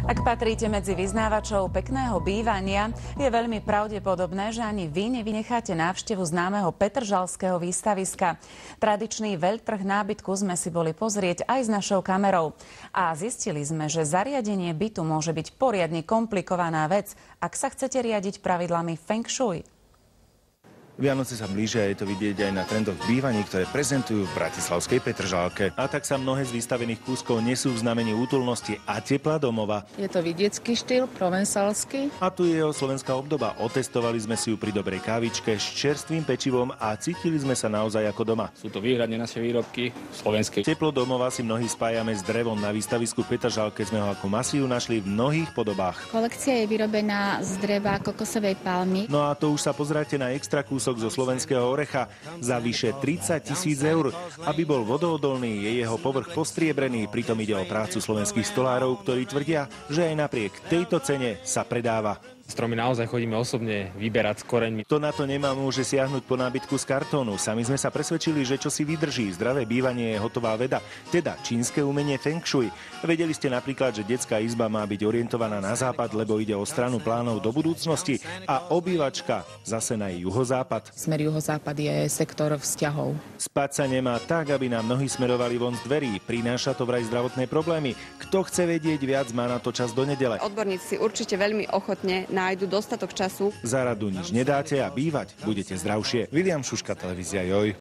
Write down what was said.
Ak patríte medzi vyznávačov pekného bývania, je veľmi pravdepodobné, že ani vy nevynecháte návštevu známeho petržalského výstaviska. Tradičný veľtrh nábytku sme si boli pozrieť aj s našou kamerou. A zistili sme, že zariadenie bytu môže byť poriadne komplikovaná vec, ak sa chcete riadiť pravidlami Feng Shui. Vianoce sa blížia a je to vidieť aj na trendoch bývaní, ktoré prezentujú v bratislavskej Petržalke. A tak sa mnohé z vystavených kúskov nesú v znamení útulnosti a tepla domova. Je to vidiecký štýl, provensalský. A tu je jeho slovenská obdoba. Otestovali sme si ju pri dobrej kávičke s čerstvým pečivom a cítili sme sa naozaj ako doma. Sú to výhradne naše výrobky slovenské. Teplo domova si mnohí spájame s drevom. Na výstavisku v Petržalke sme ho ako masív našli v mnohých podobách. Kolekcia je vyrobená z dreva kokosovej palmy. No a to už sa pozráte na extra kúsok zo slovenského orecha za vyše 30 000 eur. Aby bol vodoodolný, je jeho povrch postriebrený, pritom ide o prácu slovenských stolárov, ktorí tvrdia, že aj napriek tejto cene sa predáva. Stromy naozaj chodíme osobne vyberať s koreňmi. To na to nemá, môže siahnuť po nábytku z kartónu. Sami sme sa presvedčili, že čo si vydrží. Zdravé bývanie je hotová veda, teda čínske umenie Feng Shui. Vedeli ste napríklad, že detská izba má byť orientovaná na západ, lebo ide o stranu plánov do budúcnosti a obývačka zase na juhozápad. Smer juhozápad je sektor vzťahov. Spať sa nemá tak, aby nám nohy smerovali von z dverí. Prináša to vraj zdravotné problémy. Kto chce vedieť viac, má na to čas do nedele. Odborníci určite veľmi ochotne nájdu dostatok času. Za radu nič nedáte a bývať budete zdravšie. William Šuška, televízia Joj.